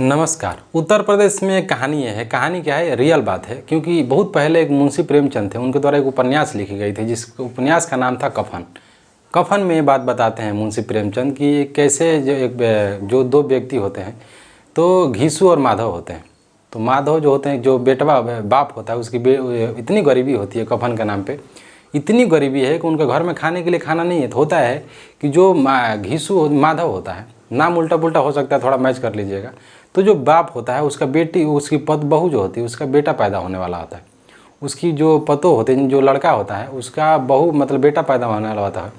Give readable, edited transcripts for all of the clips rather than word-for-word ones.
नमस्कार। उत्तर प्रदेश में एक कहानी है। कहानी क्या है? रियल बात है, क्योंकि बहुत पहले एक मुंशी प्रेमचंद थे, उनके द्वारा एक उपन्यास लिखी गई थी, जिस उपन्यास का नाम था कफन। कफन में ये बात बताते हैं मुंशी प्रेमचंद कि कैसे जो दो व्यक्ति होते हैं, तो घीसू और माधव होते हैं। तो माधव जो होते हैं, जो बेटवा बाप होता है, उसकी इतनी गरीबी होती है कफन के नाम पर। इतनी गरीबी है कि उनके घर में खाने के लिए खाना नहीं है। तो होता है कि जो घीसू माधव होता है, नाम उल्टा पुल्टा हो सकता है, थोड़ा मैच कर लीजिएगा। तो जो बाप होता है, उसका बेटी, उसकी बहू जो होती है, उसका बेटा पैदा होने वाला होता है। उसकी जो पतो होते हैं, जो लड़का होता है, उसका बहू मतलब बेटा पैदा होने वाला होता है।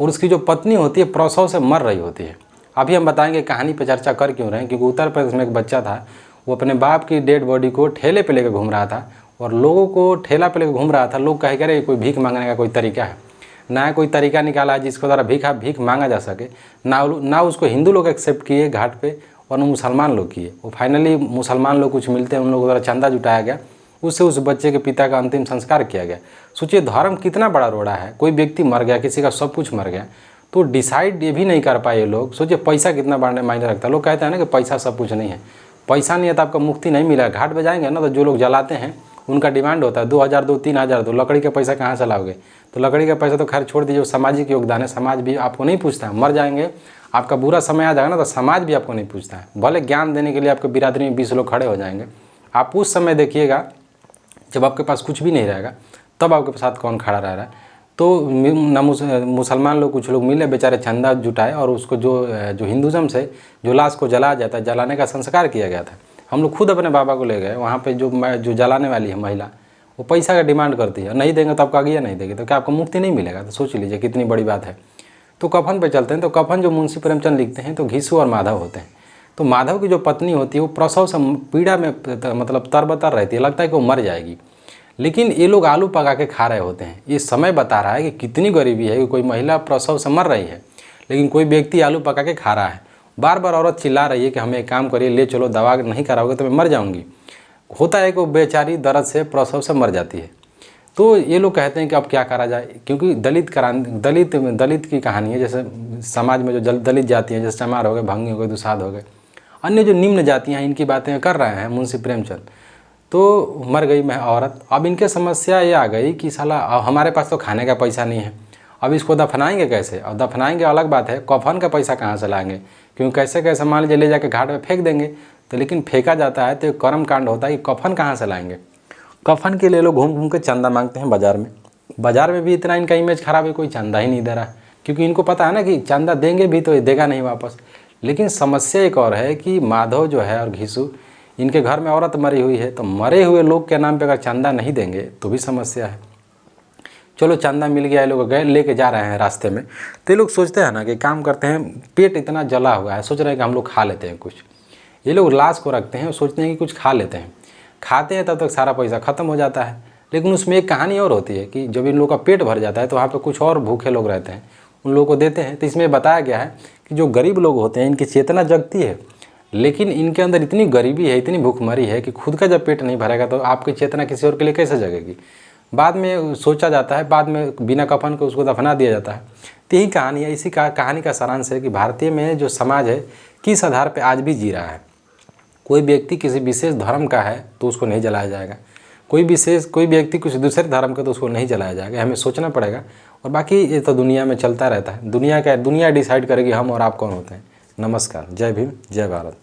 और उसकी जो पत्नी होती है, प्रसव से मर रही होती है। अभी हम बताएंगे कहानी पर चर्चा कर क्यों रहे हैं, क्योंकि उत्तर प्रदेश में एक बच्चा था, वो अपने बाप की डेड बॉडी को ठेले पे लेकर घूम रहा था, और लोगों को ठेला पे लेकर घूम रहा था। लोग कहे रहे कोई भीख मांगने का कोई तरीका है, ना कोई तरीका निकाला है जिसके द्वारा भीख मांगा जा सके। ना उसको हिंदू लोग एक्सेप्ट किए घाट पे, और मुसलमान लोग किए। वो फाइनली मुसलमान लोग कुछ मिलते हैं, उन लोगों द्वारा चंदा जुटाया गया, उससे उस बच्चे के पिता का अंतिम संस्कार किया गया। सोचिए धर्म कितना बड़ा रोड़ा है। कोई व्यक्ति मर गया, किसी का सब कुछ मर गया, तो डिसाइड ये भी नहीं कर पाए ये लोग। सोचिए पैसा कितना बड़ा मायने रखता है। लोग कहते हैं ना कि पैसा सब कुछ नहीं है। पैसा नहीं है तो आपको मुक्ति नहीं मिलेगा। घाट पे जाएंगे ना, तो जो लोग जलाते हैं उनका डिमांड होता है 2000 दो, 3000 दो। लकड़ी का पैसा कहाँ से लाओगे? तो लकड़ी का पैसा तो खैर छोड़ दीजिए, सामाजिक योगदान है। समाज भी आपको नहीं पूछता है। मर जाएंगे, आपका बुरा समय आ जाएगा ना, तो समाज भी आपको नहीं पूछता है। भले ज्ञान देने के लिए आपके बिरादरी में 20 लोग खड़े हो जाएंगे। आप उस समय देखिएगा जब आपके पास कुछ भी नहीं रहेगा, तब आपके साथ कौन खड़ा रह रहा है। तो मुसलमान लोग, कुछ लोग मिले, बेचारे चंदा जुटाए, और उसको जो हिंदुज़म से जो लाश को जलाया जाता है, जलाने का संस्कार किया गया था। हम लोग खुद अपने बाबा को ले गए। वहाँ पे जो जलाने वाली है महिला, वो पैसा का डिमांड करती है। नहीं देंगे तो आपको आगे नहीं देगी, तो क्या आपको मुक्ति नहीं मिलेगा? तो सोच लीजिए कितनी बड़ी बात है। तो कफन पे चलते हैं। तो कफन जो मुंशी प्रेमचंद लिखते हैं, तो घीसू और माधव होते हैं। तो माधव की जो पत्नी होती है, वो प्रसव से पीड़ा में मतलब तरबतर रहती है, लगता है कि वो मर जाएगी। लेकिन ये लोग आलू पका के खा रहे होते हैं। ये समय बता रहा है कि कितनी गरीबी है कि कोई महिला प्रसव से मर रही है, लेकिन कोई व्यक्ति आलू पका के खा रहा है। बार बार औरत चिल्ला रही है कि हमें एक काम करिए, ले चलो, दवा नहीं कराओगे तो मैं मर जाऊँगी। होता है कि वो बेचारी दर्द से प्रसव से मर जाती है। तो ये लोग कहते हैं कि अब क्या करा जाए, क्योंकि दलित की कहानी है। जैसे समाज में जो दलित जाति हैं, जैसे चमार हो गए, भंगी हो गए, दुसाध हो गए, अन्य जो निम्न जातियाँ हैं, इनकी बातें कर रहे हैं मुंशी प्रेमचंद। तो मर गई मैं औरत। अब इनके समस्या ये आ गई कि साला हमारे पास तो खाने का पैसा नहीं है, अब इसको दफनाएंगे कैसे? और दफनाएंगे अलग बात है, कफन का पैसा कहाँ से लाएंगे? क्योंकि कैसे कैसे मान लीजिए ले जाके घाट में फेंक देंगे, तो लेकिन फेंका जाता है तो कर्म कांड होता है कि कफन कहाँ से लाएंगे? कफन के लिए लोग घूम घूम के चंदा मांगते हैं बाज़ार में। बाज़ार में भी इतना इनका इमेज खराब है, कोई चंदा ही नहीं दे रहा, क्योंकि इनको पता है ना कि चंदा देंगे भी तो ये देगा नहीं वापस। लेकिन समस्या एक और है कि माधव जो है और घीसू, इनके घर में औरत मरी हुई है, तो मरे हुए लोग के नाम पे अगर चंदा नहीं देंगे तो भी समस्या है। चलो चंदा मिल गया, ये लोग गए लेके जा रहे हैं रास्ते में, तो ये लोग सोचते हैं ना कि काम करते हैं, पेट इतना जला हुआ है, सोच रहे हैं कि हम लोग खा लेते हैं कुछ। ये लोग लाश को रखते हैं और सोचते हैं कि कुछ खा लेते हैं। खाते हैं तब तक सारा पैसा ख़त्म हो जाता है। लेकिन उसमें एक कहानी और होती है कि जब इन लोगों का पेट भर जाता है, तो वहाँ पर कुछ और भूखे लोग रहते हैं, उन लोगों को देते हैं। तो इसमें बताया गया है कि जो गरीब लोग होते हैं, इनकी चेतना जगती है, लेकिन इनके अंदर इतनी गरीबी है, इतनी भूखमरी है कि खुद का जब पेट नहीं भरेगा तो आपकी चेतना किसी और के लिए कैसे जगेगी? बाद में सोचा जाता है, बाद में बिना कफन के उसको दफना दिया जाता है। तो यही कहानी है। इसी कहानी का सारांश है कि भारतीय में जो समाज है, किस आधार पर आज भी जी रहा है। कोई व्यक्ति किसी विशेष धर्म का है तो उसको नहीं जलाया जाएगा, कोई व्यक्ति कुछ दूसरे धर्म का तो उसको नहीं जलाया जाएगा। हमें सोचना पड़ेगा। और बाकी ये तो दुनिया में चलता रहता है। दुनिया डिसाइड करेगी हम और आप कौन होते हैं। नमस्कार। जय भीम, जय भारत।